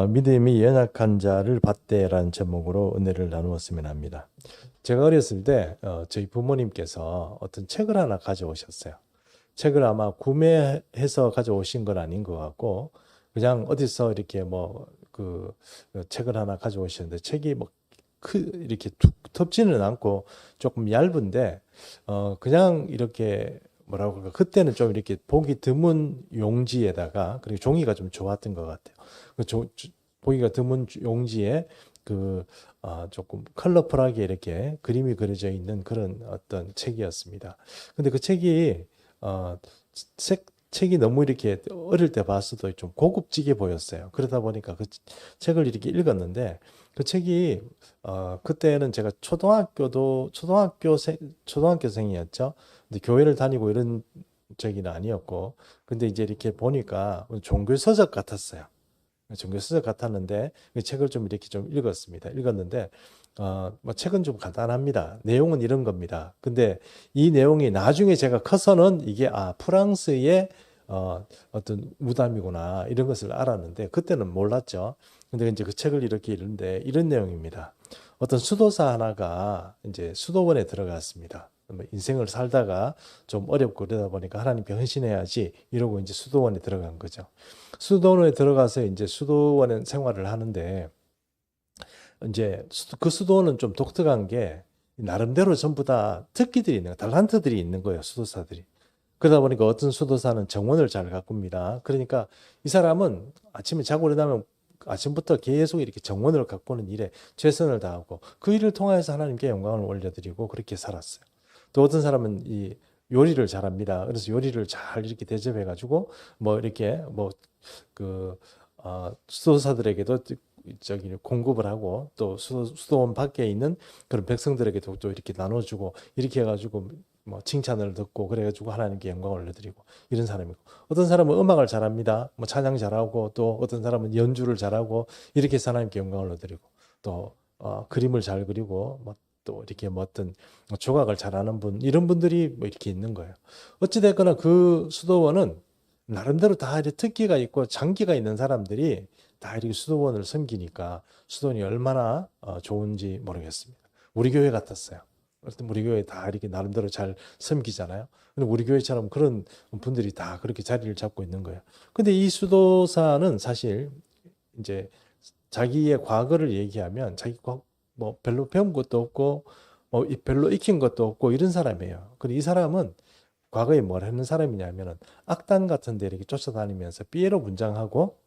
믿음이 연약한 자를 받되라는 제목으로 은혜를 나누었으면 합니다. 제가 어렸을 때 저희 부모님께서 어떤 책을 하나 가져오셨어요. 책을 아마 구매해서 가져오신 건 아닌 것 같고 그냥 어디서 이렇게 그 책을 하나 가져오셨는데 책이 이렇게 툭 덮지는 않고 조금 얇은데 그냥 이렇게 뭐라고 그럴까 그때는 좀 이렇게 보기 드문 용지에다가 그리고 종이가 좀 좋았던 것 같아요. 보기가 드문 용지에 조금 컬러풀하게 이렇게 그림이 그려져 있는 그런 어떤 책이었습니다. 근데 그 책이 어, 책이 너무 이렇게 어릴 때 봤어도 좀 고급지게 보였어요. 그러다 보니까 그 책을 이렇게 읽었는데 그 책이 그때는 제가 초등학교생이었죠. 근데 교회를 다니고 이런 적이 아니었고 근데 이제 이렇게 보니까 종교 서적 같았어요. 종교 서적 같았는데 그 책을 좀 이렇게 좀 읽었습니다. 읽었는데 뭐 책은 좀 간단합니다. 내용은 이런 겁니다. 근데 이 내용이 나중에 제가 커서는 이게 프랑스의 어떤 무담이구나 이런 것을 알았는데 그때는 몰랐죠. 근데 이제 그 책을 이렇게 읽는데 이런 내용입니다. 어떤 수도사 하나가 이제 수도원에 들어갔습니다. 뭐 인생을 살다가 좀 어렵고 그러다 보니까 하나님께 헌신해야지 이러고 이제 수도원에 들어간 거죠. 수도원에 들어가서 이제 수도원 생활을 하는데 이제 그 수도원은 좀 독특한 게 나름대로 전부 다 특기들이 있는 달란트들이 있는 거예요. 수도사들이. 그러다 보니까 어떤 수도사는 정원을 잘 가꿉니다. 그러니까 이 사람은 아침에 자고 일어나면 아침부터 계속 이렇게 정원을 가꾸는 일에 최선을 다하고 그 일을 통해서 하나님께 영광을 올려드리고 그렇게 살았어요. 또 어떤 사람은 이 요리를 잘합니다. 그래서 요리를 잘 이렇게 대접해가지고 뭐 이렇게 수도사들에게도 저기 공급을 하고 또 수도원 밖에 있는 그런 백성들에게도 또 이렇게 나눠주고 이렇게 해가지고 뭐 칭찬을 듣고 그래가지고 하나님께 영광을 올려드리고 이런 사람이고 어떤 사람은 음악을 잘합니다. 뭐 찬양 잘하고 또 어떤 사람은 연주를 잘하고 이렇게 해서 하나님께 영광을 올려드리고 또 그림을 잘 그리고 뭐 또 이렇게 뭐 어떤 조각을 잘하는 분 이런 분들이 뭐 이렇게 있는 거예요. 어찌 됐거나 그 수도원은 나름대로 다 이렇게 특기가 있고 장기가 있는 사람들이 다 이렇게 수도원을 섬기니까 수도원이 얼마나 좋은지 모르겠습니다. 우리 교회 같았어요. 어떤 우리 교회 다 이렇게 나름대로 잘 섬기잖아요. 근데 우리 교회처럼 그런 분들이 다 그렇게 자리를 잡고 있는 거예요. 근데 이 수도사는 사실 이제 자기의 과거를 얘기하면 뭐 별로 배운 것도 없고 별로 익힌 것도 없고 이런 사람이에요. 근데 이 사람은 과거에 뭘 하는 사람이냐면은 악단 같은 데 이렇게 쫓아다니면서 삐에로 문장을 하고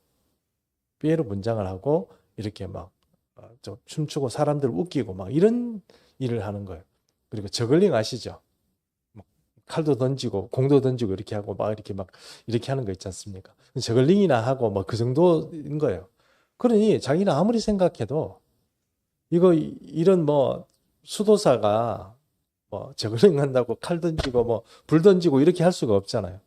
이렇게 좀 춤추고 사람들 웃기고 막 이런 일을 하는 거예요. 그리고 저글링 아시죠? 막 칼도 던지고 공도 던지고 이렇게 하고 막 이렇게 하는 거 있지 않습니까? 저글링이나 하고 뭐 그 정도인 거예요. 그러니 자기는 아무리 생각해도 이런 뭐 수도사가 뭐 저글링 한다고 칼 던지고 뭐 불 던지고 이렇게 할 수가 없잖아요.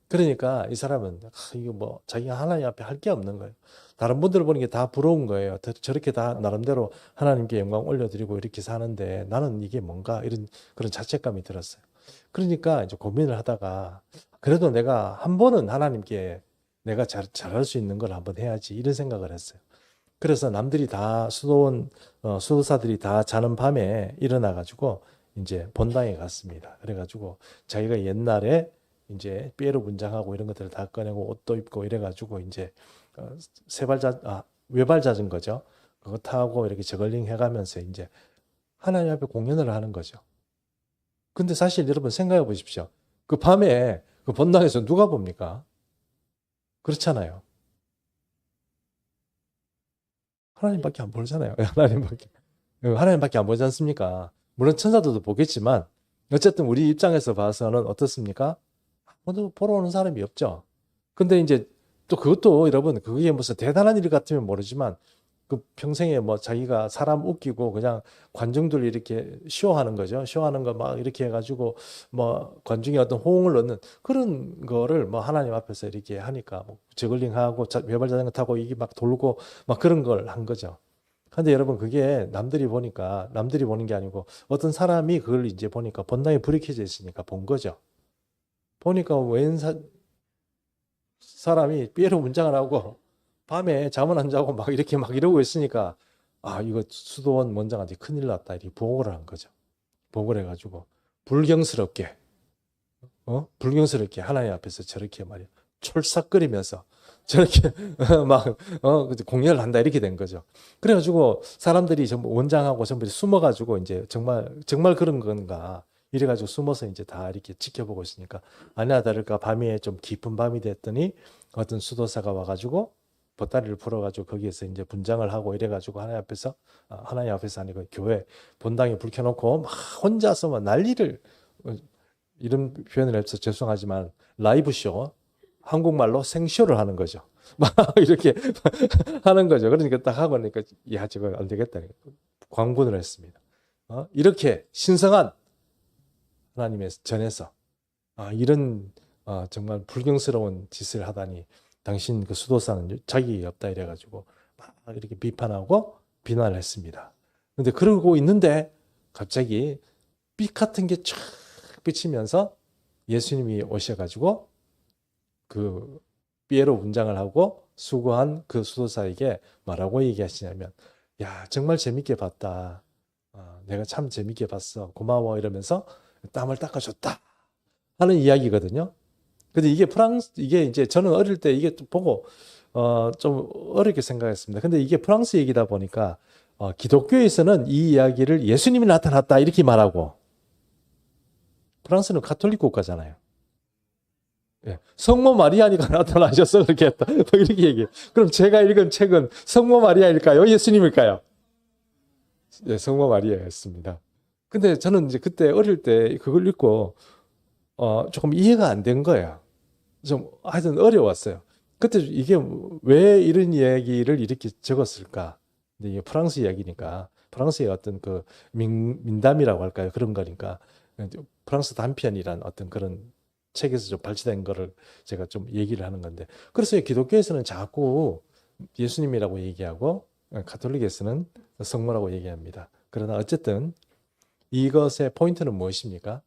그러니까 이 사람은 이거 뭐 자기가 하나님 앞에 할 게 없는 거예요. 다른 분들 보는 게 다 부러운 거예요. 저렇게 다 나름대로 하나님께 영광 올려드리고 이렇게 사는데 나는 이게 뭔가 이런 그런 자책감이 들었어요. 그러니까 이제 고민을 하다가 그래도 내가 한 번은 하나님께 내가 잘할 수 있는 걸 한번 해야지 이런 생각을 했어요. 그래서 남들이 다 수도사들이 다 자는 밤에 일어나 가지고 이제 본당에 갔습니다. 그래가지고 자기가 옛날에 이제 삐에로 분장하고 이런 것들을 다 꺼내고 옷도 입고 이래가지고 이제 외발 자전거죠. 그거 타고 이렇게 저글링 해가면서 이제 하나님 앞에 공연을 하는 거죠. 근데 사실 여러분 생각해 보십시오. 그 밤에 그 본당에서 누가 봅니까? 그렇잖아요. 하나님밖에 안 보잖아요. 하나님밖에 안 보지 않습니까? 물론 천사들도 보겠지만 어쨌든 우리 입장에서 봐서는 어떻습니까? 아무도 보러 오는 사람이 없죠. 근데 이제 또 그것도 여러분 그게 무슨 대단한 일 같으면 모르지만 그 평생에 뭐 자기가 사람 웃기고 그냥 관중들 이렇게 쇼하는 거죠. 쇼하는 거 막 이렇게 해가지고 뭐 관중이 어떤 호응을 얻는 그런 거를 뭐 하나님 앞에서 이렇게 하니까 뭐 저글링하고 외발 자전거 타고 이게 막 돌고 막 그런 걸 한 거죠. 근데 여러분 그게 남들이 보는 게 아니고 어떤 사람이 그걸 이제 보니까 본당에 불이 켜져 있으니까 본 거죠. 보니까 웬 사람이 삐에로 문장을 하고 밤에 잠은 안 자고 막 이렇게 막 이러고 있으니까 이거 수도원 원장한테 큰일 났다 이렇게 보고를 한 거죠. 보고를 해가지고 불경스럽게 불경스럽게 하나님 앞에서 저렇게 말이야 촐싹거리면서 저렇게 막 공연을 한다 이렇게 된 거죠. 그래가지고 사람들이 전부 원장하고 전부 숨어가지고 이제 정말 그런 건가 이래가지고 숨어서 이제 다 이렇게 지켜보고 있으니까 아니나 다를까 밤에 좀 깊은 밤이 됐더니 어떤 수도사가 와가지고 보따리를 풀어가지고 거기에서 이제 분장을 하고 이래가지고 하나님 앞에서 아니고 교회 본당에 불 켜놓고 막 혼자서 막 난리를 이런 표현을 해서 죄송하지만 라이브 쇼 한국말로 생쇼를 하는 거죠. 막 이렇게 하는 거죠. 그러니까 딱 하고 나니까 야 저거 안 되겠다. 광분을 했습니다. 이렇게 신성한 하나님의 전에서 이런 정말 불경스러운 짓을 하다니 당신 그 수도사는 자격이 없다 이래가지고 막 이렇게 비판하고 비난을 했습니다. 근데 그러고 있는데 갑자기 빛 같은 게 쫙 비치면서 예수님이 오셔가지고 그 피에로 분장을 하고 수고한 그 수도사에게 뭐라고 얘기하시냐면 야 정말 재밌게 봤다. 내가 참 재밌게 봤어. 고마워 이러면서 땀을 닦아줬다 하는 이야기거든요. 근데 이게 이제 저는 어릴 때 이게 보고 좀 어렵게 생각했습니다. 근데 이게 프랑스 얘기다 보니까 기독교에서는 이 이야기를 예수님이 나타났다 이렇게 말하고 프랑스는 가톨릭 국가잖아요. 예, 성모 마리아니가 나타나셔서 그렇게 했다. 뭐 이렇게 얘기해요. 그럼 제가 읽은 책은 성모 마리아일까요? 예수님일까요? 예, 성모 마리아였습니다. 근데 저는 이제 그때 어릴 때 그걸 읽고 조금 이해가 안 된 거예요. 좀 하여튼 어려웠어요. 그때 이게 왜 이런 이야기를 이렇게 적었을까? 근데 이게 프랑스 이야기니까 프랑스의 어떤 그 민담이라고 할까요? 그런 거니까 프랑스 단편이란 어떤 그런 책에서 좀 발췌된 거를 제가 좀 얘기를 하는 건데 그래서 기독교에서는 자꾸 예수님이라고 얘기하고 가톨릭에서는 성모라고 얘기합니다. 그러나 어쨌든 이것의 포인트는 무엇입니까?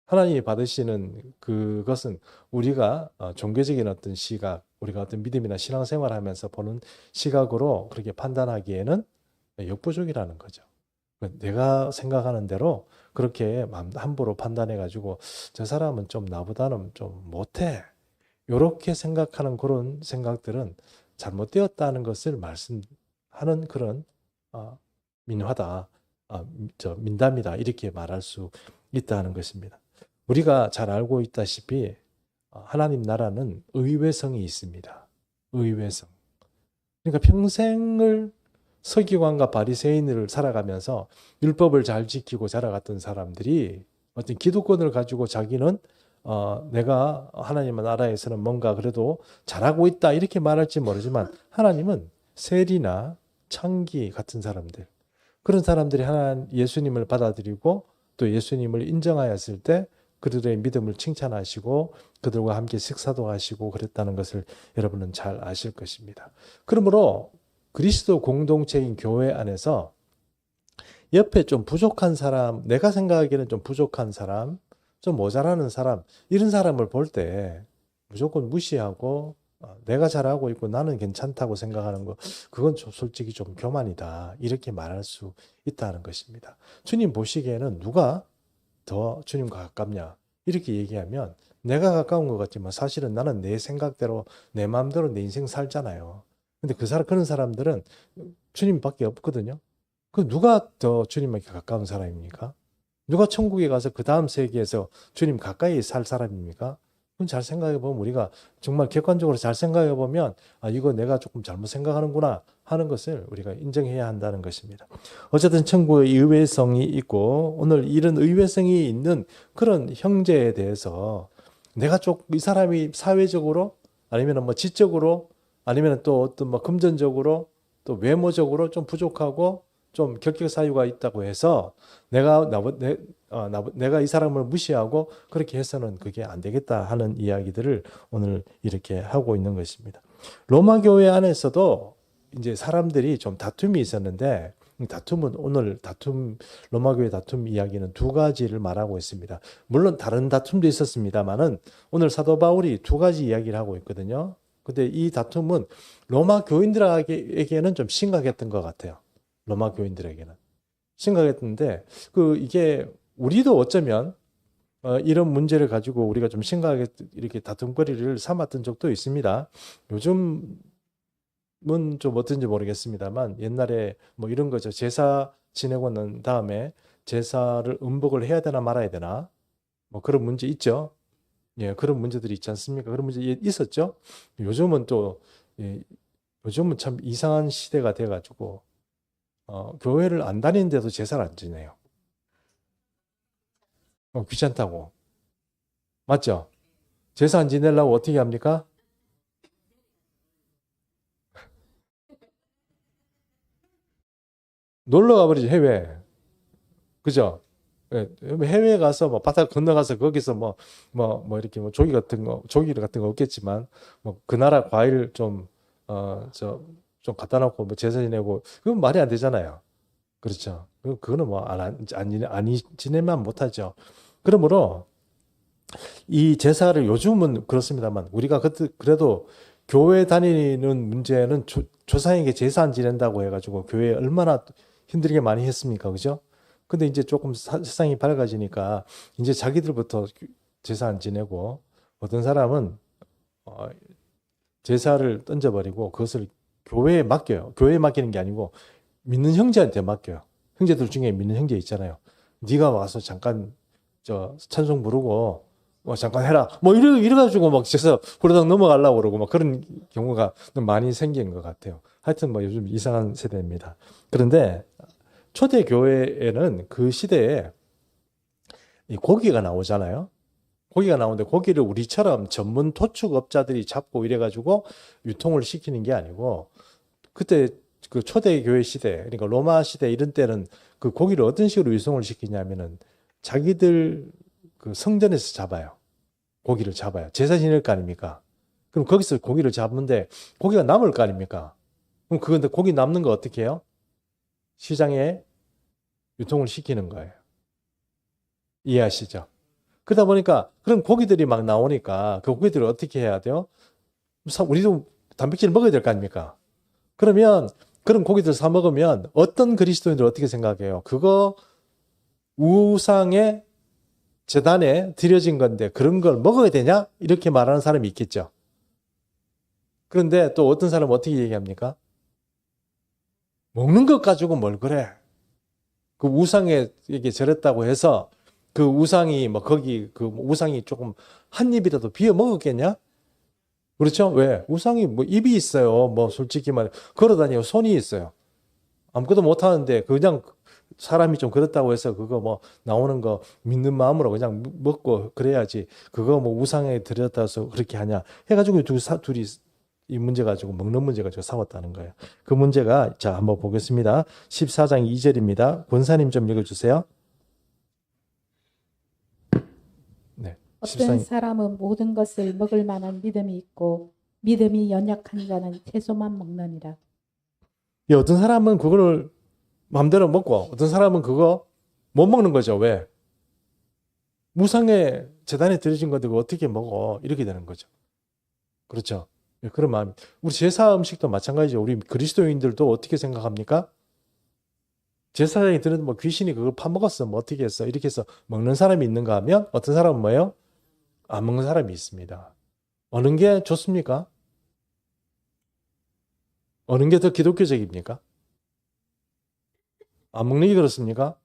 하나님이 받으시는 그것은 우리가 종교적인 어떤 시각, 우리가 어떤 믿음이나 신앙생활을 하면서 보는 시각으로 그렇게 판단하기에는 역부족이라는 거죠. 내가 생각하는 대로 그렇게 함부로 판단해가지고 저 사람은 좀 나보다는 좀 못해. 이렇게 생각하는 그런 생각들은 잘못되었다는 것을 말씀하는 그런 민화다, 민담이다 이렇게 말할 수 있다는 것입니다. 우리가 잘 알고 있다시피 하나님 나라는 의외성이 있습니다. 의외성. 그러니까 평생을 서기관과 바리새인을 살아가면서 율법을 잘 지키고 자라갔던 사람들이 어떤 기득권을 가지고 자기는 내가 하나님의 나라에서는 뭔가 그래도 잘하고 있다 이렇게 말할지 모르지만 하나님은 세리나 창기 같은 사람들 그런 사람들이 예수님을 받아들이고 또 예수님을 인정하였을 때 그들의 믿음을 칭찬하시고 그들과 함께 식사도 하시고 그랬다는 것을 여러분은 잘 아실 것입니다. 그러므로 그리스도 공동체인 교회 안에서 옆에 좀 부족한 사람, 내가 생각하기에는 좀 부족한 사람, 좀 모자라는 사람, 이런 사람을 볼 때 무조건 무시하고 내가 잘하고 있고 나는 괜찮다고 생각하는 거, 그건 솔직히 좀 교만이다. 이렇게 말할 수 있다는 것입니다. 주님 보시기에는 누가 더 주님과 가깝냐? 이렇게 얘기하면 내가 가까운 것 같지만 사실은 나는 내 생각대로 내 마음대로 내 인생 살잖아요. 근데 그런 사람들은 주님밖에 없거든요. 그 누가 더 주님에게 가까운 사람입니까? 누가 천국에 가서 그 다음 세계에서 주님 가까이 살 사람입니까? 그건 잘 생각해 보면 우리가 정말 객관적으로 잘 생각해 보면 이거 내가 조금 잘못 생각하는구나 하는 것을 우리가 인정해야 한다는 것입니다. 어쨌든 천국의 의외성이 있고 오늘 이런 의외성이 있는 그런 형제에 대해서 내가 이 사람이 사회적으로 아니면 뭐 지적으로 아니면 또 어떤 뭐 금전적으로 또 외모적으로 좀 부족하고 좀 결격 사유가 있다고 해서 내가 이 사람을 무시하고 그렇게 해서는 그게 안 되겠다 하는 이야기들을 오늘 이렇게 하고 있는 것입니다. 로마 교회 안에서도 이제 사람들이 좀 다툼이 있었는데 다툼은 오늘 로마 교회 다툼 이야기는 두 가지를 말하고 있습니다. 물론 다른 다툼도 있었습니다만은 오늘 사도 바울이 두 가지 이야기를 하고 있거든요. 근데 이 다툼은 로마 교인들에게는 좀 심각했던 것 같아요. 로마 교인들에게는 심각했는데 이게 우리도 어쩌면 이런 문제를 가지고 우리가 좀 심각하게 이렇게 다툼거리를 삼았던 적도 있습니다. 요즘은 좀 어떤지 모르겠습니다만 옛날에 뭐 이런 거죠. 제사 지내고 난 다음에 제사를 음복을 해야 되나 말아야 되나 뭐 그런 문제 있죠. 예, 그런 문제들이 있지 않습니까? 그런 문제 있었죠. 요즘은 또 요즘은 참 이상한 시대가 돼가지고 교회를 안 다니는데도 제사를 안 지내요. 귀찮다고. 맞죠? 제사 안 지내려고 어떻게 합니까? 놀러 가버리지, 해외. 그죠? 예, 해외에 가서 뭐 바다 건너가서 거기서 이렇게 뭐 조기 같은 거 없겠지만, 뭐 그 나라 과일 좀 갖다 놓고 뭐 제사 지내고, 그건 말이 안 되잖아요. 그렇죠. 그거는 뭐 안 지내면 못하죠. 그러므로 이 제사를 요즘은 그렇습니다만 우리가 그래도 교회 다니는 문제는 조상에게 제사 안 지낸다고 해가지고 교회에 얼마나 힘들게 많이 했습니까? 그죠? 근데 이제 조금 세상이 밝아지니까 이제 자기들부터 제사 안 지내고 어떤 사람은 어, 제사를 던져버리고 그것을 교회에 맡겨요. 교회에 맡기는 게 아니고 믿는 형제한테 맡겨요. 형제들 중에 믿는 형제 있잖아요. 네가 와서 잠깐 찬송 부르고 잠깐 해라. 뭐 이래가지고 막 제사 후다닥 넘어가려고 그러고 막 그런 경우가 많이 생긴 것 같아요. 하여튼 뭐 요즘 이상한 세대입니다. 그런데 초대 교회에는 그 시대에 이 고기가 나오잖아요. 고기가 나오는데 고기를 우리처럼 전문 도축업자들이 잡고 이래가지고 유통을 시키는 게 아니고 그때 그 초대 교회 시대, 그러니까 로마 시대 이런 때는 그 고기를 어떤 식으로 유통을 시키냐면은 자기들 그 성전에서 잡아요. 고기를 잡아요. 제사 지낼 거 아닙니까? 그럼 거기서 고기를 잡는데 고기가 남을 거 아닙니까? 그럼 그건데 고기 남는 거 어떻게 해요? 시장에 유통을 시키는 거예요. 이해하시죠? 그러다 보니까 그런 고기들이 막 나오니까 그 고기들을 어떻게 해야 돼요? 우리도 단백질을 먹어야 될 거 아닙니까? 그러면 그런 고기들 사 먹으면 어떤 그리스도인들 어떻게 생각해요? 그거 우상의 재단에 드려진 건데 그런 걸 먹어야 되냐? 이렇게 말하는 사람이 있겠죠. 그런데 또 어떤 사람은 어떻게 얘기합니까? 먹는 것 가지고 뭘 그래? 그 우상에게 절했다고 해서 그 우상이 뭐 거기 그 우상이 조금 한 입이라도 비어 먹었겠냐? 그렇죠? 왜? 우상이 뭐 입이 있어요. 뭐 솔직히 말해 걸어 다니고 손이 있어요. 아무것도 못 하는데 그냥 사람이 좀 그렇다고 해서 그거 뭐 나오는 거 믿는 마음으로 그냥 먹고 그래야지 그거 뭐 우상에 들였다서 그렇게 하냐 해가지고 둘이 이 문제 가지고 먹는 문제 가지고 싸웠다는 거예요. 그 문제가 자 한번 보겠습니다. 14장 2절입니다. 권사님 좀 읽어주세요. 네. 어떤 사람은 모든 것을 먹을 만한 믿음이 있고 믿음이 연약한 자는 채소만 먹느니라. 어떤 사람은 그거를 마음대로 먹고 어떤 사람은 그거 못 먹는 거죠. 왜? 무상의 재단에 드려진 건데 어떻게 먹어? 이렇게 되는 거죠. 그렇죠. 그런 마음. 우리 제사 음식도 마찬가지죠. 우리 그리스도인들도 어떻게 생각합니까? 제사장이 드는 뭐 귀신이 그걸 파먹었어. 뭐 어떻게 했어? 이렇게 해서 먹는 사람이 있는가 하면 어떤 사람은 뭐예요? 안 먹는 사람이 있습니다. 어느 게 좋습니까? 어느 게 더 기독교적입니까? 안 먹는 게 그렇습니까?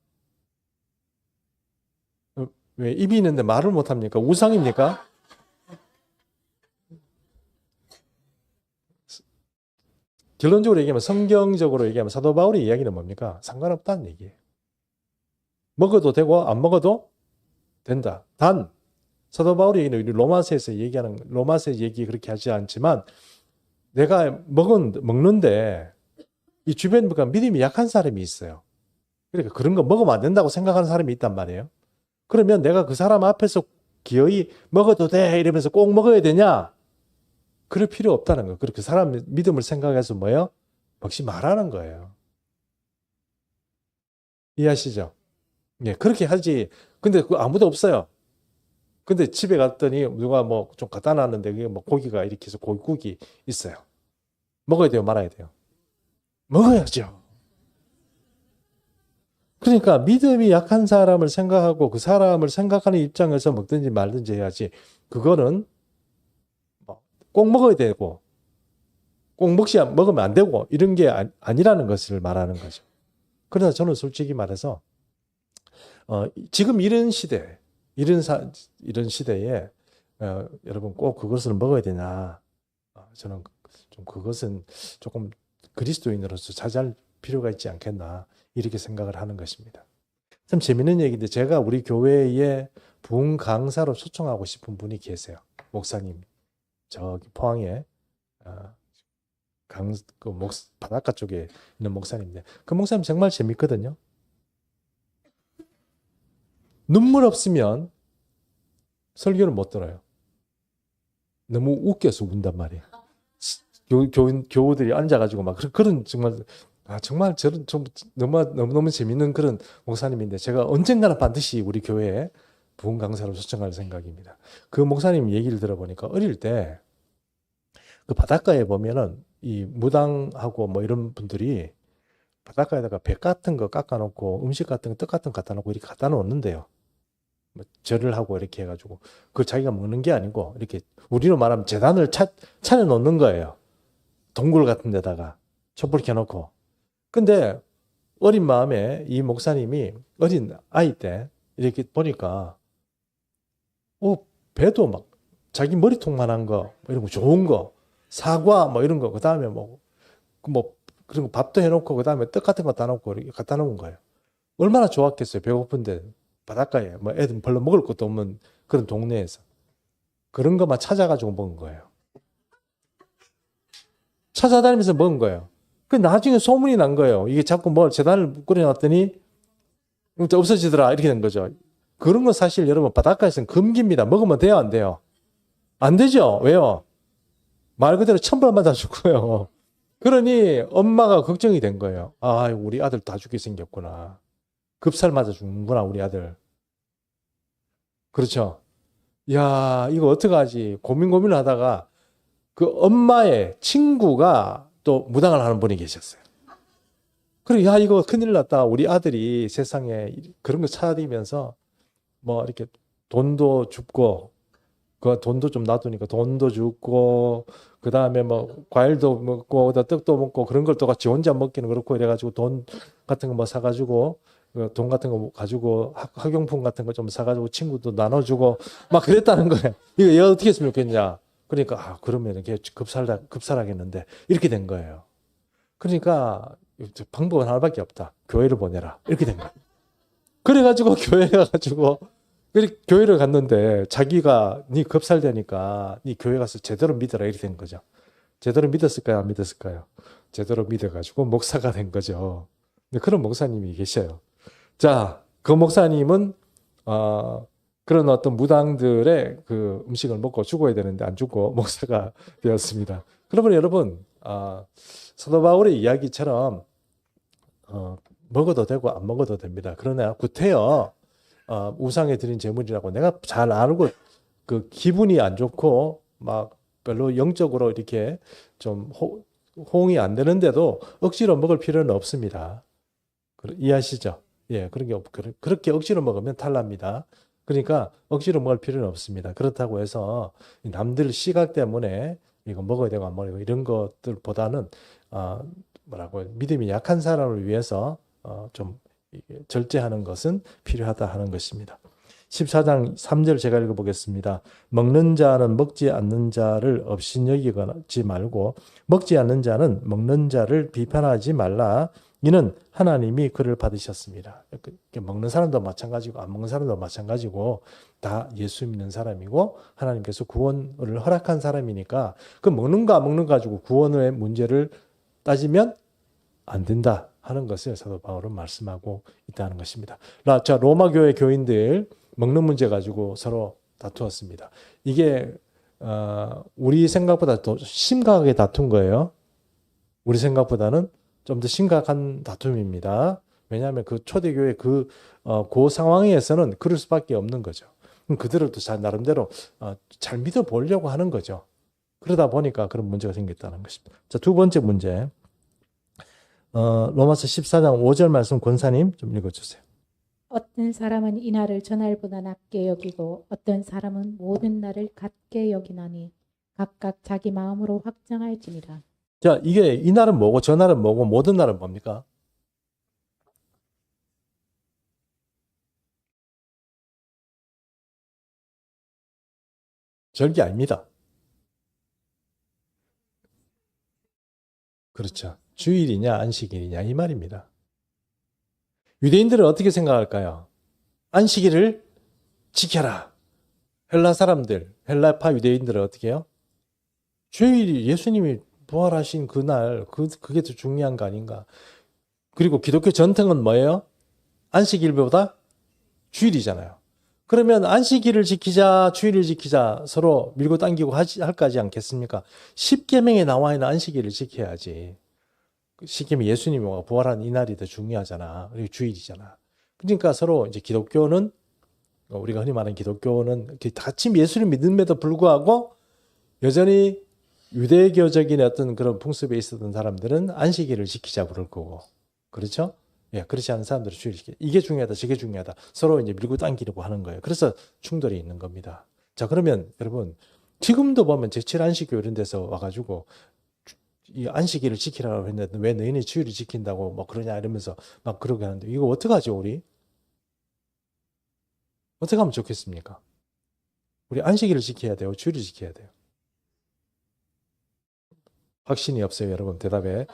왜 입이 있는데 말을 못 합니까? 우상입니까? 결론적으로 얘기하면 성경적으로 얘기하면 사도 바울의 이야기는 뭡니까? 상관없다는 얘기예요. 먹어도 되고 안 먹어도 된다. 단 사도 바울의 얘기는 로마서에서 얘기하는 로마서 얘기 그렇게 하지 않지만 내가 먹는데 이 주변에 믿음이 약한 사람이 있어요. 그러니까 그런 거 먹으면 안 된다고 생각하는 사람이 있단 말이에요. 그러면 내가 그 사람 앞에서 기어이 먹어도 돼 이러면서 꼭 먹어야 되냐? 그럴 필요 없다는 거예요. 그렇게 사람 믿음을 생각해서 뭐예요? 먹지 말라는 거예요. 이해하시죠? 예, 그렇게 하지. 근데 그 아무도 없어요. 근데 집에 갔더니 누가 뭐 좀 갖다 놨는데 그게 뭐 고기가 이렇게 해서 고깃국이 있어요. 먹어야 돼요, 말아야 돼요? 먹어야죠. 그러니까 믿음이 약한 사람을 생각하고 그 사람을 생각하는 입장에서 먹든지 말든지 해야지. 그거는 뭐꼭 먹어야 되고 꼭 먹으면 안 되고 이런 게 아니라는 것을 말하는 거죠. 그러나 저는 솔직히 말해서 지금 이런 시대, 이런 시대에 여러분 꼭 그것을 먹어야 되나? 저는 좀 그것은 조금 그리스도인으로서 자제할 필요가 있지 않겠나 이렇게 생각을 하는 것입니다. 참 재밌는 얘기인데 제가 우리 교회에 부흥 강사로 초청하고 싶은 분이 계세요. 목사님 저기 포항에 어, 바닷가 쪽에 있는 목사님인데 그 목사님 정말 재밌거든요. 눈물 없으면 설교를 못 들어요. 너무 웃겨서 운단 말이에요. 교우들이 앉아가지고 막 그런 정말 정말 저는 좀 너무 재밌는 그런 목사님인데 제가 언젠가는 반드시 우리 교회에 부흥 강사로 초청할 생각입니다. 그 목사님 얘기를 들어보니까 어릴 때 그 바닷가에 보면은 이 무당하고 뭐 이런 분들이 바닷가에다가 배 같은 거 깎아놓고 음식 같은 거, 떡 같은 거 갖다 놓고 이렇게 갖다 놓는데요. 뭐 절을 하고 이렇게 해가지고 그걸 자기가 먹는 게 아니고 이렇게 우리로 말하면 제단을 차려 놓는 거예요. 동굴 같은 데다가 촛불 켜놓고. 근데 어린 마음에 이 목사님이 어린 아이 때 이렇게 보니까 배도 막 자기 머리통만한 거, 뭐 이런 거 좋은 거, 사과 뭐 이런 거, 그 다음에 그런 거 밥도 해놓고 그 다음에 떡 같은 거 갖다 놓고 이렇게 갖다 놓은 거예요. 얼마나 좋았겠어요. 배고픈데 바닷가에 뭐 애들 별로 먹을 것도 없는 그런 동네에서 그런 것만 찾아가지고 먹은 거예요. 찾아다니면서 먹은 거예요. 그 나중에 소문이 난 거예요. 이게 자꾸 뭐 재단을 꾸려놨더니 없어지더라 이렇게 된 거죠. 그런 건 사실 여러분 바닷가에서는 금기입니다. 먹으면 돼요, 안 돼요? 안 되죠. 왜요? 말 그대로 천벌 맞아 죽고요. 그러니 엄마가 걱정이 된 거예요. 아, 우리 아들 다 죽게 생겼구나. 급살 맞아 죽는구나, 우리 아들. 그렇죠. 야, 이거 어떡하지? 고민을 하다가 그 엄마의 친구가 또 무당을 하는 분이 계셨어요. 그래, 야, 이거 큰일 났다. 우리 아들이 세상에 그런 거 찾아다니면서 뭐 이렇게 돈도 줍고, 그 돈도 좀 놔두니까 돈도 주고, 그 다음에 뭐 과일도 먹고, 떡도 먹고, 그런 걸 또 같이 혼자 먹기는 그렇고, 이래가지고 돈 같은 거 뭐 사가지고, 돈 같은 거 가지고 학용품 같은 거 좀 사가지고 친구도 나눠주고, 막 그랬다는 거예요. 이거 얘가 어떻게 했으면 좋겠냐. 그러니까, 그러면 이렇게 급살하겠는데, 이렇게 된 거예요. 그러니까, 방법은 하나밖에 없다. 교회를 보내라. 이렇게 된 거예요. 그래가지고 교회 가가지고 교회를 갔는데 자기가 네 급살되니까 네 교회 가서 제대로 믿어라 이렇게 된 거죠. 제대로 믿었을까요? 안 믿었을까요? 제대로 믿어가지고 목사가 된 거죠. 근데 그런 목사님이 계셔요. 자, 그 목사님은 그런 어떤 무당들의 그 음식을 먹고 죽어야 되는데 안 죽고 목사가 되었습니다. 그러면 여러분 사도 바울의 이야기처럼 먹어도 되고 안 먹어도 됩니다. 그러나 구태여 우상에 드린 제물이라고 내가 잘 알고 그 기분이 안 좋고 막 별로 영적으로 이렇게 좀 호응이 안 되는데도 억지로 먹을 필요는 없습니다. 이해하시죠? 예, 그렇게 억지로 먹으면 탈납니다. 그러니까 억지로 먹을 필요는 없습니다. 그렇다고 해서 남들 시각 때문에 이거 먹어야 되고 안 먹어야 되고 이런 것들보다는 믿음이 약한 사람을 위해서 좀 절제하는 것은 필요하다 하는 것입니다. 14장 3절 제가 읽어보겠습니다. 먹는 자는 먹지 않는 자를 업신여기지 말고 먹지 않는 자는 먹는 자를 비판하지 말라. 이는 하나님이 그를 받으셨습니다. 먹는 사람도 마찬가지고 안 먹는 사람도 마찬가지고 다 예수 믿는 사람이고 하나님께서 구원을 허락한 사람이니까 그 먹는 거 안 먹는 거 가지고 구원의 문제를 따지면 안 된다 하는 것을 사도 바울은 말씀하고 있다는 것입니다. 자, 로마 교회 교인들 먹는 문제 가지고 서로 다투었습니다. 이게 우리 생각보다 더 심각하게 다툰 거예요. 우리 생각보다는 좀 더 심각한 다툼입니다. 왜냐하면 그 초대교회 그 상황에서는 그럴 수밖에 없는 거죠. 그럼 그들도 나름대로 잘 믿어보려고 하는 거죠. 그러다 보니까 그런 문제가 생겼다는 것입니다. 자, 두 번째 문제. 로마서 14장 5절 말씀 권사님 좀 읽어주세요. 어떤 사람은 이날을 저날보다 낮게 여기고 어떤 사람은 모든 날을 같게 여기나니 각각 자기 마음으로 확정할지니라. 자, 이게 이날은 뭐고 저날은 뭐고 모든 날은 뭡니까? 절기 아닙니다. 그렇죠. 주일이냐 안식일이냐 이 말입니다. 유대인들은 어떻게 생각할까요? 안식일을 지켜라. 헬라 사람들, 헬라파 유대인들은 어떻게 해요? 주일이 예수님이 부활하신 그날 그게 더 중요한 거 아닌가? 그리고 기독교 전통은 뭐예요? 안식일보다 주일이잖아요. 그러면 안식일을 지키자, 주일을 지키자 서로 밀고 당기고 할까지 않겠습니까? 십계명에 나와 있는 안식일을 지켜야지. 십계명 예수님이 부활한 이날이 더 중요하잖아. 그리고 주일이잖아. 그러니까 서로 이제 기독교는 우리가 흔히 말하는 기독교는 같이 예수를 믿음에도 불구하고 여전히 유대교적인 어떤 그런 풍습에 있었던 사람들은 안식일을 지키자 그럴 거고. 그렇죠? 예, 그렇지 않은 사람들은 주의를 지켜. 이게 중요하다, 저게 중요하다. 서로 이제 밀고 당기려고 하는 거예요. 그래서 충돌이 있는 겁니다. 자, 그러면 여러분, 지금도 보면 제7안식교 이런 데서 와가지고 이 안식일을 지키라고 했는데 왜 너희는 주일을 지킨다고 뭐 그러냐 이러면서 막 그러게 하는데 이거 어떡하죠, 우리? 어떻게 하면 좋겠습니까? 우리 안식일을 지켜야 돼요, 주일을 지켜야 돼요. 확신이 없어요, 여러분. 대답에.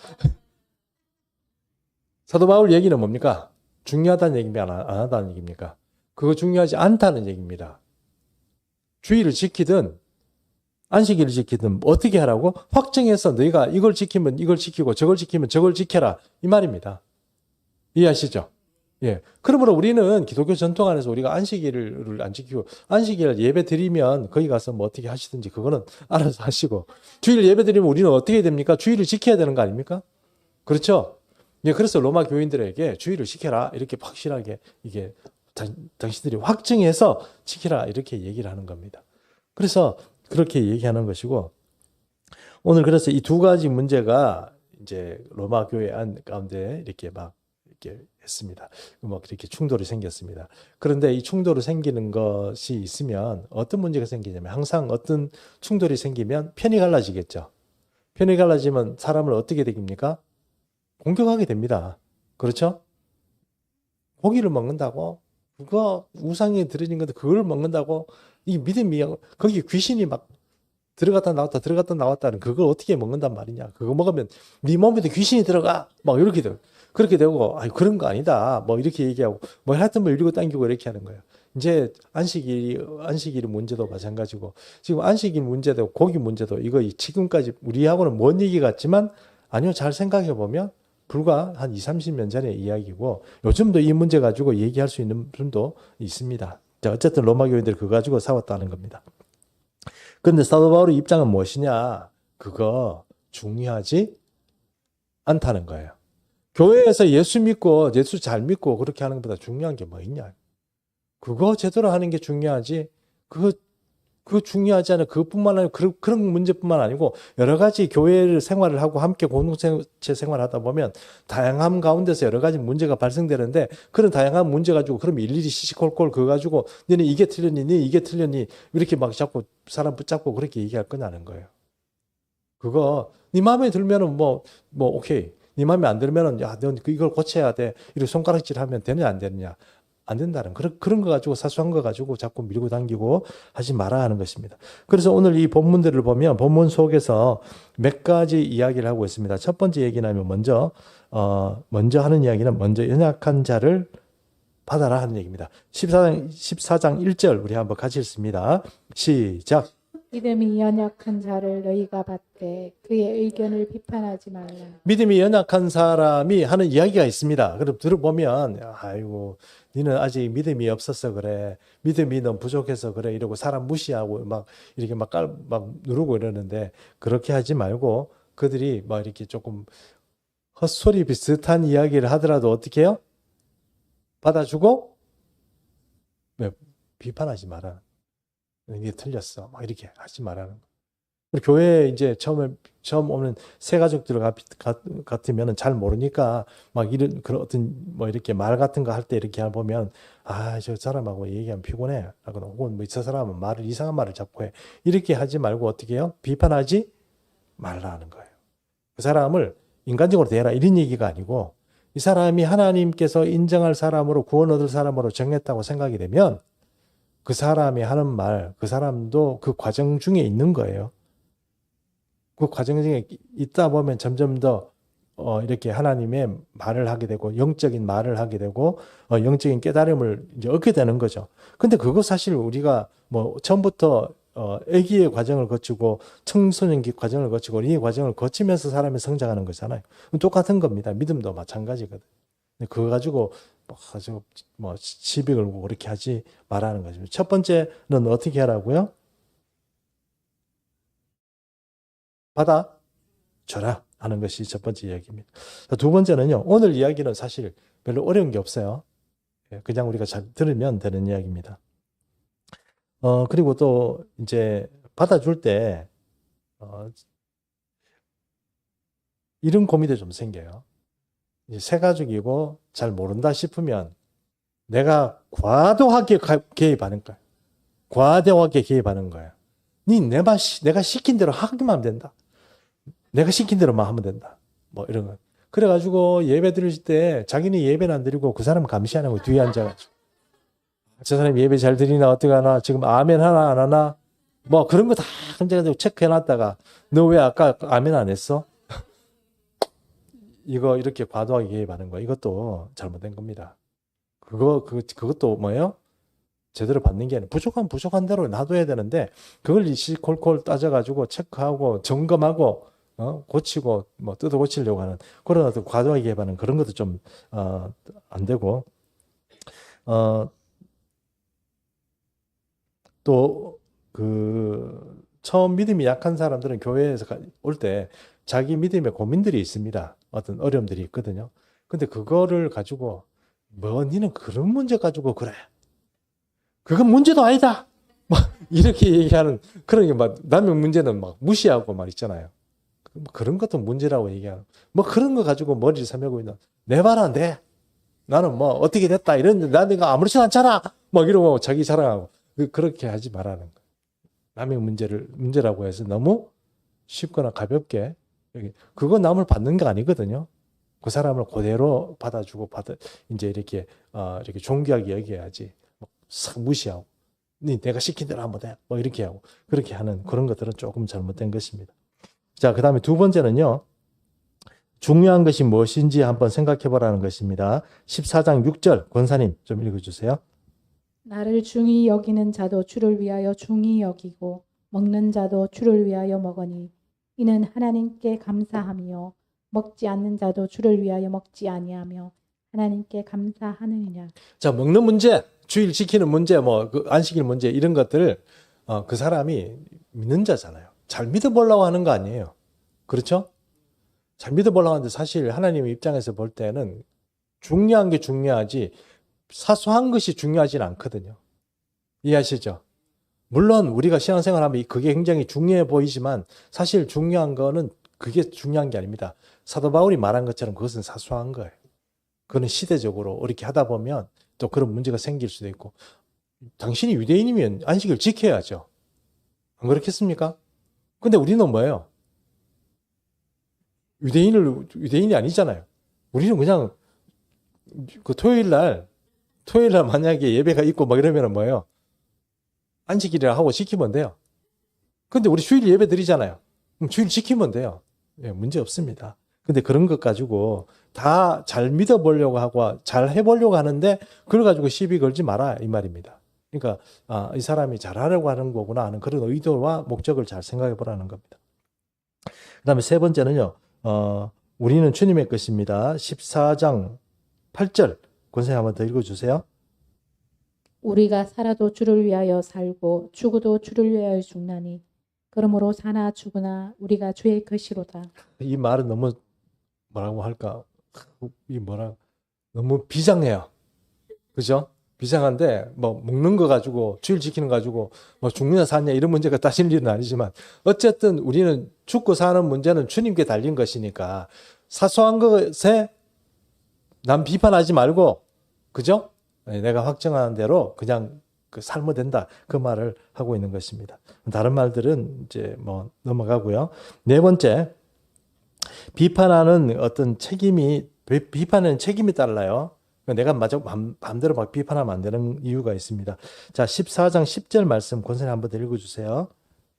사도 바울 얘기는 뭡니까? 중요하다는 얘기입니까? 안 하다는 얘기입니까? 그거 중요하지 않다는 얘기입니다. 주일을 지키든 안식일을 지키든 어떻게 하라고? 확정해서 너희가 이걸 지키면 이걸 지키고 저걸 지키면 저걸 지켜라. 이 말입니다. 이해하시죠? 예. 그러므로 우리는 기독교 전통 안에서 우리가 안식일을 안 지키고 안식일 예배 드리면 거기 가서 뭐 어떻게 하시든지 그거는 알아서 하시고 주일 예배 드리면 우리는 어떻게 해야 됩니까? 주일을 지켜야 되는 거 아닙니까? 그렇죠? 예, 그래서 로마 교인들에게 주일을 지켜라 이렇게 확실하게 이게 당신들이 확증해서 지키라 이렇게 얘기를 하는 겁니다. 그래서 그렇게 얘기하는 것이고 오늘 그래서 이 두 가지 문제가 이제 로마 교회 가운데 이렇게 막 이렇게 했습니다. 막 이렇게 충돌이 생겼습니다. 그런데 이 충돌이 생기는 것이 있으면 어떤 문제가 생기냐면 항상 어떤 충돌이 생기면 편이 갈라지겠죠. 편이 갈라지면 사람을 어떻게 되깁니까? 공격하게 됩니다. 그렇죠? 고기를 먹는다고 그거 우상에 들어진 건데 그걸 먹는다고 이 믿음이 거기 귀신이 막 들어갔다 나왔다 들어갔다 나왔다는 그걸 어떻게 먹는단 말이냐. 그거 먹으면 네 몸에도 귀신이 들어가 막 이렇게 되고 그렇게 되고 아니 그런 거 아니다 뭐 이렇게 얘기하고 뭐 하여튼 뭐 이러고 당기고 이렇게 하는 거예요. 이제 안식일 문제도 마찬가지고 지금 안식일 문제도 고기 문제도 이거 지금까지 우리하고는 먼 얘기 같지만 아니요 잘 생각해 보면 불과 한 20, 30년 전의 이야기고 요즘도 이 문제 가지고 얘기할 수 있는 분도 있습니다. 자, 어쨌든 로마 교인들이 그거 가지고 싸웠다는 겁니다. 그런데 사도 바울의 입장은 무엇이냐? 그거 중요하지 않다는 거예요. 교회에서 예수 믿고 예수 잘 믿고 그렇게 하는 것보다 중요한 게 뭐 있냐? 그거 제대로 하는 게 중요하지. 그거 중요하지 않아요. 그것뿐만 아니고 그런 문제뿐만 아니고 여러 가지 교회 생활을 하고 함께 공동체 생활을 하다 보면 다양함 가운데서 여러 가지 문제가 발생되는데 그런 다양한 문제 가지고 그럼 일일이 시시콜콜 그거 가지고 너는 이게 틀렸니? 너 이게 틀렸니? 이렇게 막 자꾸 사람 붙잡고 그렇게 얘기할 거냐는 거예요. 그거 네 마음에 들면은 뭐 오케이. 네 마음에 안 들면은 야, 넌 이걸 고쳐야 돼. 이렇게 손가락질 하면 되느냐 안 되느냐. 안 된다는 그런 거 가지고 사소한 거 가지고 자꾸 밀고 당기고 하지 말아야 하는 것입니다. 그래서 오늘 이 본문들을 보면 본문 속에서 몇 가지 이야기를 하고 있습니다. 첫 번째 얘기는 먼저 하는 이야기는 먼저 연약한 자를 받아라 하는 얘기입니다. 14장 1절 우리 한번 같이 읽습니다. 시작. 믿음이 연약한 자를 너희가 받되 그의 의견을 비판하지 말라. 믿음이 연약한 사람이 하는 이야기가 있습니다. 그럼 들어보면 아이고 너는 아직 믿음이 없어서 그래. 믿음이 너무 부족해서 그래. 이러고 사람 무시하고 막 이렇게 막 누르고 이러는데 그렇게 하지 말고 그들이 막 이렇게 조금 헛소리 비슷한 이야기를 하더라도 어떻게 해요? 받아주고 왜 비판하지 마라. 이게 틀렸어. 막 이렇게 하지 말라는 거. 교회에 이제 처음 오는 새 가족들 같으면 잘 모르니까 막 이런 그런 어떤 뭐 이렇게 말 같은 거 할 때 이렇게 보면 아, 저 사람하고 얘기하면 피곤해. 하거나 혹은 뭐 저 사람은 말을 이상한 말을 자꾸 해. 이렇게 하지 말고 어떻게 해요? 비판하지 말라는 거예요. 그 사람을 인간적으로 대해라 이런 얘기가 아니고 이 사람이 하나님께서 인정할 사람으로 구원 얻을 사람으로 정했다고 생각이 되면 그 사람이 하는 말, 그 사람도 그 과정 중에 있는 거예요. 그 과정 중에 있다 보면 점점 더 이렇게 하나님의 말을 하게 되고 영적인 말을 하게 되고 영적인 깨달음을 이제 얻게 되는 거죠. 근데 그거 사실 우리가 뭐 처음부터 아기의 과정을 거치고 청소년기 과정을 거치고 어린이 과정을 거치면서 사람이 성장하는 거잖아요. 똑같은 겁니다. 믿음도 마찬가지거든. 근데 그거 가지고 뭐 시비 걸고 그렇게 하지 말라는 거죠. 첫 번째는 어떻게 하라고요? 받아줘라 하는 것이 첫 번째 이야기입니다. 두 번째는요. 오늘 이야기는 사실 별로 어려운 게 없어요. 그냥 우리가 잘 들으면 되는 이야기입니다. 그리고 또 이제 받아줄 때 이런 고민도 좀 생겨요. 이제 새 가족이고 잘 모른다 싶으면 내가 과도하게 개입하는 거야. 과도하게 개입하는 거야. 내가 시킨 대로 하기만 하면 된다. 내가 시킨 대로만 하면 된다. 뭐 이런 거. 그래가지고 예배 드릴 때 자기는 예배는 안 드리고 그 사람 감시하는 거 뒤에 앉아가지고 저 사람 예배 잘 드리나 어떻게 하나 지금 아멘 하나 안 하나 뭐 그런 거 다 혼자가지고 체크해놨다가 너 왜 아까 아멘 안 했어? 이거 이렇게 과도하게 개입하는 거 이것도 잘못된 겁니다. 그것도 뭐예요? 제대로 받는 게 아니라 부족한 대로 놔둬야 되는데 그걸 콜콜 따져가지고 체크하고 점검하고 고치고 뭐 뜯어 고치려고 하는 그런 어떤 과도하게 개입하는 그런 것도 좀 안 되고 또 그 처음 믿음이 약한 사람들은 교회에서 올 때 자기 믿음에 고민들이 있습니다. 어떤 어려움들이 있거든요. 근데 그거를 가지고 뭐 니는 그런 문제 가지고 그래. 그건 문제도 아니다. 막 이렇게 얘기하는 그런 게 막 남의 문제는 막 무시하고 막 있잖아요. 그런 것도 문제라고 얘기하는 뭐 그런 거 가지고 머리를 삼매고 있는 내 말 안 돼. 나는 뭐 어떻게 됐다 이런 나내가 아무렇지도 않잖아. 막 이러고 자기 자랑하고 그렇게 하지 말라는 거예요. 남의 문제라고 해서 너무 쉽거나 가볍게 그거 남을 받는 게 아니거든요. 그 사람을 그대로 받아주고 이제 이렇게 이렇게 존귀하게 여겨야지. 싹 무시하고 내가 시킨 대로 하면 돼. 뭐 이렇게 하고 그렇게 하는 그런 것들은 조금 잘못된 것입니다. 자, 그다음에 두 번째는요. 중요한 것이 무엇인지 한번 생각해 보라는 것입니다. 14장 6절 권사님 좀 읽어 주세요. 나를 중히 여기는 자도 주를 위하여 중히 여기고 먹는 자도 주를 위하여 먹으니 이는 하나님께 감사함이요 먹지 않는 자도 주를 위하여 먹지 아니하며 하나님께 감사하느니라. 자, 먹는 문제, 주일 지키는 문제, 뭐 그 안식일 문제 이런 것들 그 사람이 믿는 자잖아요. 잘 믿어보려고 하는 거 아니에요. 그렇죠? 잘 믿어보려고 하는데 사실 하나님의 입장에서 볼 때는 중요한 게 중요하지 사소한 것이 중요하지는 않거든요. 이해하시죠? 물론 우리가 신앙생활하면 그게 굉장히 중요해 보이지만 사실 중요한 거는 그게 중요한 게 아닙니다. 사도 바울이 말한 것처럼 그것은 사소한 거예요. 그거는 시대적으로 이렇게 하다 보면 또 그런 문제가 생길 수도 있고 당신이 유대인이면 안식을 지켜야죠. 안 그렇겠습니까? 근데 우리는 뭐예요? 유대인이 아니잖아요. 우리는 그냥 그 토요일 날 만약에 예배가 있고 막 이러면 뭐예요? 안식일이라 하고 지키면 돼요. 근데 우리 주일 예배 드리잖아요. 그럼 주일 지키면 돼요. 예, 문제 없습니다. 근데 그런 것 가지고 다 잘 믿어보려고 하고 잘 해보려고 하는데 그걸 가지고 시비 걸지 마라 이 말입니다. 그러니까 이 사람이 잘하려고 하는 거구나 하는 그런 의도와 목적을 잘 생각해 보라는 겁니다. 그 다음에 세 번째는요. 우리는 주님의 것입니다. 14장 8절 권사님 한번 더 읽어주세요. 우리가 살아도 주를 위하여 살고 죽어도 주를 위하여 죽나니 그러므로 사나 죽으나 우리가 주의 것이로다. 이 말은 너무 뭐라고 할까? 너무 비장해요. 그죠? 비상한데 뭐 먹는 거 가지고 주일 지키는 거 가지고 뭐 죽느냐 사느냐 이런 문제가 따질 일은 아니지만 어쨌든 우리는 죽고 사는 문제는 주님께 달린 것이니까 사소한 것에 남 비판하지 말고 그죠? 내가 확정하는 대로 그냥 그 살면 된다. 그 말을 하고 있는 것입니다. 다른 말들은 이제 뭐 넘어가고요. 네 번째, 비판하는 어떤 책임이 비판은 책임이 달라요. 내가 마음대로 막 비판하면 안 되는 이유가 있습니다. 자, 14장 10절 말씀 권선생 한번 읽어주세요.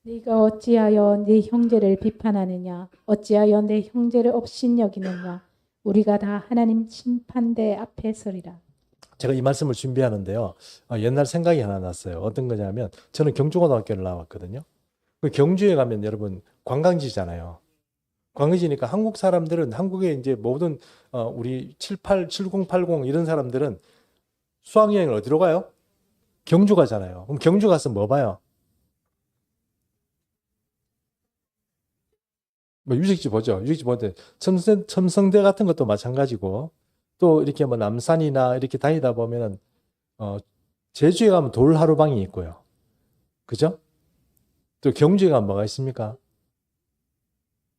네가 어찌하여 네 형제를 비판하느냐? 어찌하여 내 형제를 업신여기느냐? 우리가 다 하나님 심판대 앞에 서리라. 제가 이 말씀을 준비하는데요. 옛날 생각이 하나 났어요. 어떤 거냐면 저는 경주고등학교를 나왔거든요. 그 경주에 가면 여러분 관광지잖아요. 관광지니까 한국 사람들은 한국에 이제 모든 우리 7080 이런 사람들은 수학여행을 어디로 가요? 경주 가잖아요. 그럼 경주 가서 뭐 봐요? 뭐 유적지 보죠. 유적지 보는데 첨성대 같은 것도 마찬가지고 또 이렇게 뭐 남산이나 이렇게 다니다 보면은 어, 제주에 가면 돌 하루방이 있고요. 그죠? 또 경주에 가면 뭐가 있습니까?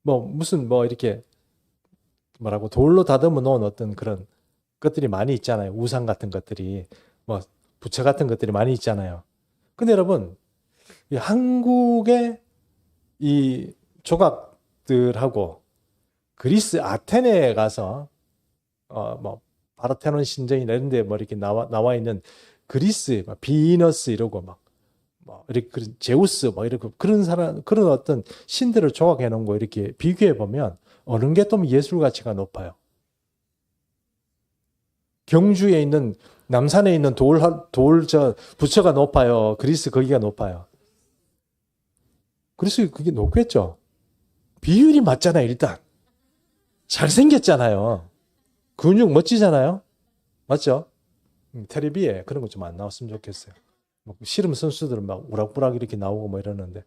뭐 무슨 뭐 이렇게 뭐라고 돌로 다듬어 놓은 어떤 그런 것들이 많이 있잖아요. 우산 같은 것들이 뭐 부채 같은 것들이 많이 있잖아요. 근데 여러분 이 한국의 이 조각들하고 그리스 아테네에 가서 뭐 파르테논 신전이나 이런 데 뭐 이렇게 나와 있는 그리스 막 비너스 이러고 막 뭐 이렇게 그런 제우스 뭐 이렇게 그런 사람 그런 어떤 신들을 조각해 놓은 거 이렇게 비교해 보면 어느 게 좀 예술 가치가 높아요. 경주에 있는 남산에 있는 돌 부처가 높아요. 그리스 거기가 높아요. 그래서 그게 높겠죠. 비율이 맞잖아요, 일단. 잘생겼잖아요. 근육 멋지잖아요. 맞죠? 텔레비에 그런 거 좀 안 나왔으면 좋겠어요. 뭐 씨름 선수들은 막 우락부락 이렇게 나오고 뭐 이러는데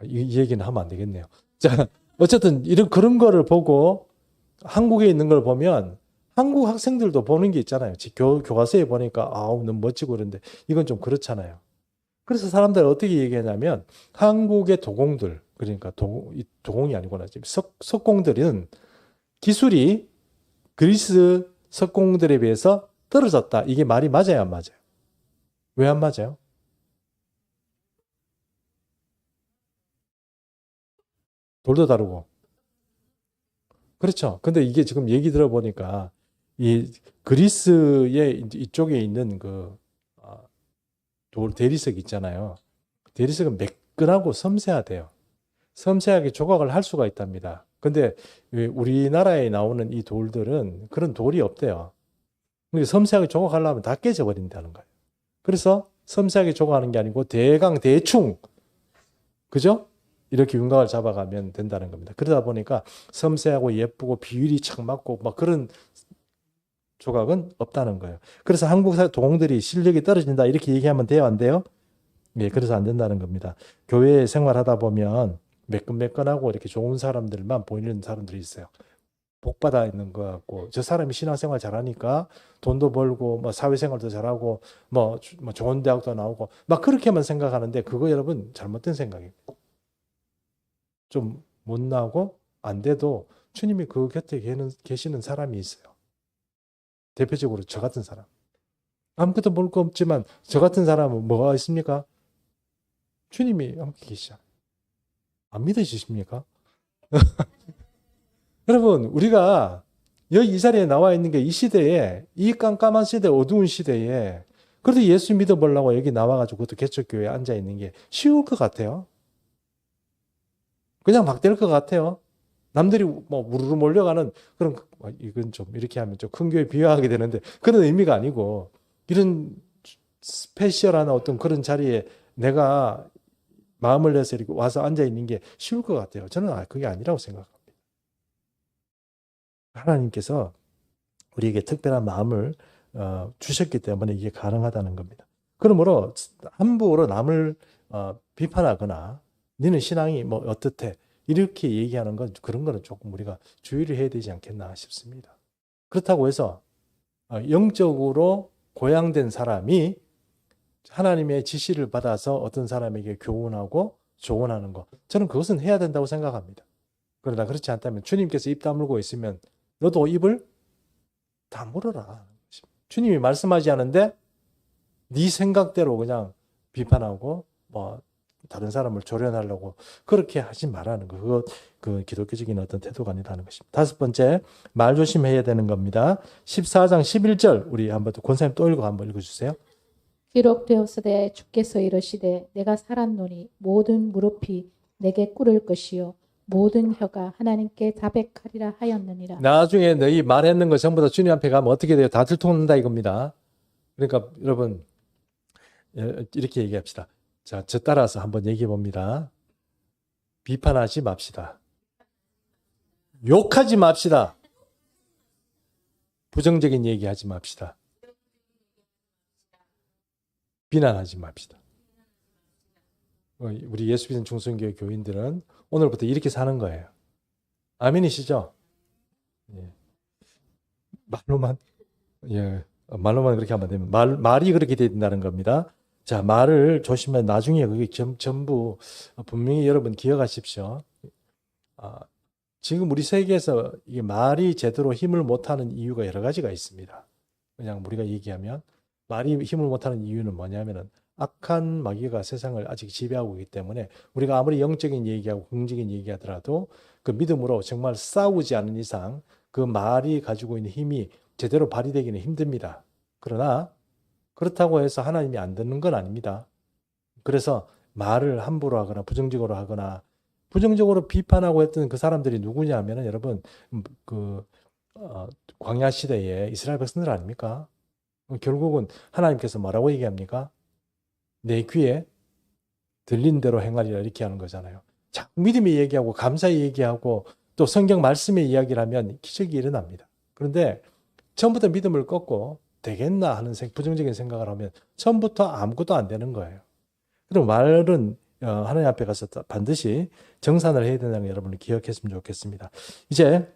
이 얘기는 하면 안 되겠네요. 자, 어쨌든 이런 그런 거를 보고 한국에 있는 걸 보면 한국 학생들도 보는 게 있잖아요. 교과서에 보니까 아우 너무 멋지고 그런데 이건 좀 그렇잖아요. 그래서 사람들 어떻게 얘기하냐면 한국의 도공들 그러니까 도공이 아니구나 지금 석공들은 기술이 그리스 석공들에 비해서 떨어졌다. 이게 말이 맞아요, 안 맞아요? 왜 안 맞아요? 돌도 다르고. 그렇죠. 근데 이게 지금 얘기 들어보니까 이 그리스의 이쪽에 있는 그 돌 대리석 있잖아요. 대리석은 매끈하고 섬세하대요. 섬세하게 조각을 할 수가 있답니다. 근데 왜 우리나라에 나오는 이 돌들은 그런 돌이 없대요. 근데 섬세하게 조각하려면 다 깨져 버린다는 거예요. 그래서 섬세하게 조각하는 게 아니고 대충 그죠? 이렇게 윤곽을 잡아가면 된다는 겁니다. 그러다 보니까 섬세하고 예쁘고 비율이 착 맞고 막 그런 조각은 없다는 거예요. 그래서 한국 도공들이 실력이 떨어진다 이렇게 얘기하면 돼요, 안 돼요? 예, 그래서 안 된다는 겁니다. 교회 생활하다 보면 매끈매끈하고 이렇게 좋은 사람들만 보이는 사람들이 있어요. 복 받아 있는 것 같고 저 사람이 신앙생활 잘하니까 돈도 벌고 뭐 사회생활도 잘하고 뭐 좋은 대학도 나오고 막 그렇게만 생각하는데 그거 여러분 잘못된 생각이에요. 좀 못나고 안 돼도 주님이 그 곁에 계시는 사람이 있어요. 대표적으로 저 같은 사람. 아무것도 볼 거 없지만 저 같은 사람은 뭐가 있습니까? 주님이 함께 계시잖아요. 안 믿어지십니까? 여러분, 우리가 여기 이 자리에 나와 있는 게 이 시대에, 이 깜깜한 시대, 어두운 시대에, 그래도 예수 믿어보려고 여기 나와가지고 그것도 개척교회에 앉아 있는 게 쉬울 것 같아요. 그냥 막 될 것 같아요. 남들이 뭐 우르르 몰려가는 그런, 이건 좀 이렇게 하면 좀 큰 교회 비유하게 되는데 그런 의미가 아니고 이런 스페셜한 어떤 그런 자리에 내가 마음을 내서 이렇게 와서 앉아 있는 게 쉬울 것 같아요. 저는 그게 아니라고 생각합니다. 하나님께서 우리에게 특별한 마음을 주셨기 때문에 이게 가능하다는 겁니다. 그러므로 함부로 남을 비판하거나 너는 신앙이 뭐 어떻대 이렇게 얘기하는 건 그런 거는 조금 우리가 주의를 해야 되지 않겠나 싶습니다. 그렇다고 해서 영적으로 고양된 사람이 하나님의 지시를 받아서 어떤 사람에게 교훈하고 조언하는 것. 저는 그것은 해야 된다고 생각합니다. 그러나 그렇지 않다면 주님께서 입 다물고 있으면 너도 입을 다물어라. 주님이 말씀하지 않은데 네 생각대로 그냥 비판하고 뭐 다른 사람을 조련하려고 그렇게 하지 말라는 거. 그거 그 기독교적인 어떤 태도가 아니라는 것입니다. 다섯 번째, 말 조심해야 되는 겁니다. 14장 11절 우리 한번 권사님 또 읽어 한번 읽어주세요. 기록되었으되 주께서 이르시되 내가 살았노니 모든 무릎이 내게 꿇을 것이요 모든 혀가 하나님께 자백하리라 하였느니라. 나중에 너희 말했는 거 전부 다 주님 앞에 가면 어떻게 돼요? 다 들통난다 이겁니다. 그러니까 여러분 이렇게 얘기합시다. 자, 저 따라서 한번 얘기해 봅니다. 비판하지 맙시다. 욕하지 맙시다. 부정적인 얘기하지 맙시다. 비난하지 맙시다. 우리 예수 믿는 중성교회 교인들은 오늘부터 이렇게 사는 거예요. 아멘이시죠? 예. 말로만 그렇게 하면 되면 말이 그렇게 된다는 겁니다. 자, 말을 조심하면 나중에 그게 전부 분명히 여러분 기억하십시오. 지금 우리 세계에서 이 말이 제대로 힘을 못하는 이유가 여러 가지가 있습니다. 그냥 우리가 얘기하면 말이 힘을 못하는 이유는 뭐냐면은 악한 마귀가 세상을 아직 지배하고 있기 때문에 우리가 아무리 영적인 얘기하고 긍정적인 얘기하더라도 그 믿음으로 정말 싸우지 않는 이상 그 말이 가지고 있는 힘이 제대로 발휘되기는 힘듭니다. 그러나 그렇다고 해서 하나님이 안 듣는 건 아닙니다. 그래서 말을 함부로 하거나 부정적으로 하거나 부정적으로 비판하고 했던 그 사람들이 누구냐 하면은 여러분 광야 시대에 이스라엘 백성들 아닙니까? 결국은 하나님께서 뭐라고 얘기합니까? 내 귀에 들린 대로 행하리라 이렇게 하는 거잖아요. 자꾸 믿음의 얘기하고 감사의 얘기하고 또 성경 말씀의 이야기를 하면 기적이 일어납니다. 그런데 처음부터 믿음을 꺾고 되겠나 하는 부정적인 생각을 하면 처음부터 아무것도 안 되는 거예요. 그리고 말은 하나님 앞에 가서 반드시 정산을 해야 된다는 걸 여러분이 기억했으면 좋겠습니다. 이제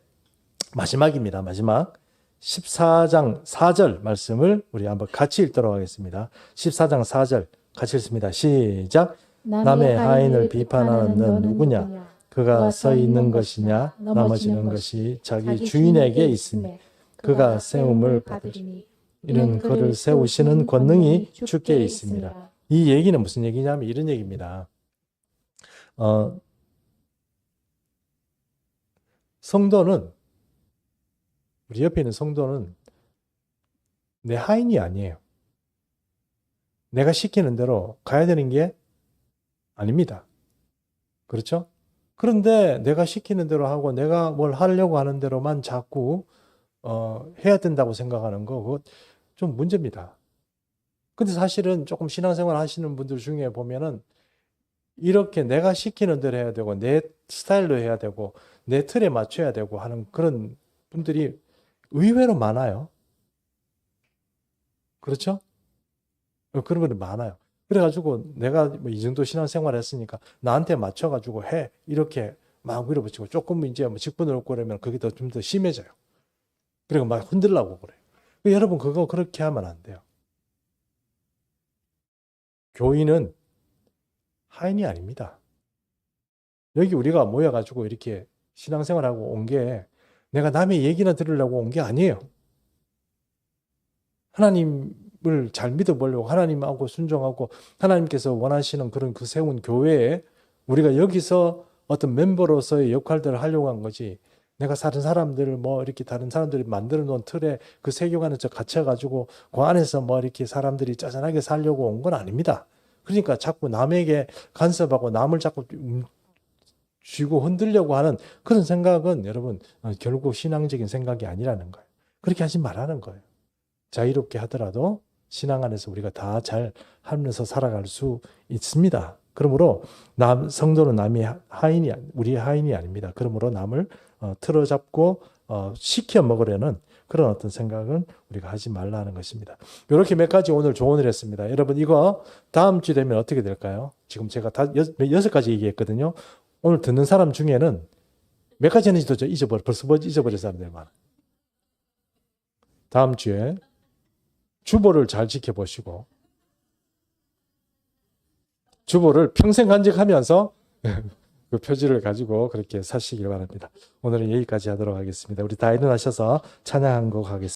마지막입니다. 마지막 14장 4절 말씀을 우리 한번 같이 읽도록 하겠습니다. 14장 4절 같이 읽습니다. 시작. 남의 하인을 비판하는 넌 누구냐? 그가 서 있는 것이냐 넘어지는 것이 자기 주인에게 있으니 그가 세움을 받으리니 이는 그를 세우시는 권능이 주께 있습니다. 이 얘기는 무슨 얘기냐면 이런 얘기입니다. 성도는 우리 옆에 있는 성도는 내 하인이 아니에요. 내가 시키는 대로 가야 되는 게 아닙니다. 그렇죠? 그런데 내가 시키는 대로 하고 내가 뭘 하려고 하는 대로만 자꾸 해야 된다고 생각하는 거 그거 좀 문제입니다. 근데 사실은 조금 신앙생활 하시는 분들 중에 보면은 이렇게 내가 시키는 대로 해야 되고 내 스타일로 해야 되고 내 틀에 맞춰야 되고 하는 그런 분들이 의외로 많아요. 그렇죠? 그런 분들 많아요. 그래가지고 내가 뭐 이 정도 신앙생활 했으니까 나한테 맞춰가지고 해 이렇게 막 밀어붙이고 조금 이제 뭐 직분을 얻고 그러면 그게 좀 더 심해져요. 그리고 막 흔들라고 그래요. 여러분 그거 그렇게 하면 안 돼요. 교인은 하인이 아닙니다. 여기 우리가 모여가지고 이렇게 신앙생활하고 온 게 내가 남의 얘기나 들으려고 온 게 아니에요. 하나님을 잘 믿어보려고 하나님하고 순종하고 하나님께서 원하시는 그런 그 세운 교회에 우리가 여기서 어떤 멤버로서의 역할들을 하려고 한 거지 내가 다른 사람들을 뭐 이렇게 다른 사람들이 만들어 놓은 틀에 그 세계관에 갇혀가지고 그 안에서 뭐 이렇게 사람들이 짜잔하게 살려고 온 건 아닙니다. 그러니까 자꾸 남에게 간섭하고 남을 자꾸 쥐고 흔들려고 하는 그런 생각은 여러분 결국 신앙적인 생각이 아니라는 거예요. 그렇게 하지 말라는 거예요. 자유롭게 하더라도 신앙 안에서 우리가 다 잘 하면서 살아갈 수 있습니다. 그러므로 성도는 남의 하인이 우리의 하인이 아닙니다. 그러므로 남을 틀어잡고 시켜 먹으려는 그런 어떤 생각은 우리가 하지 말라는 것입니다. 이렇게 몇 가지 오늘 조언을 했습니다. 여러분 이거 다음 주 되면 어떻게 될까요? 지금 제가 다 6가지 얘기했거든요. 오늘 듣는 사람 중에는 몇 가지 했는지도 벌써 잊어버린 사람들 많아요. 다음 주에 주보를 잘 지켜보시고 주보를 평생 간직하면서 그 표지를 가지고 그렇게 사시길 바랍니다. 오늘은 여기까지 하도록 하겠습니다. 우리 다 일어나셔서 찬양한 곡 하겠습니다.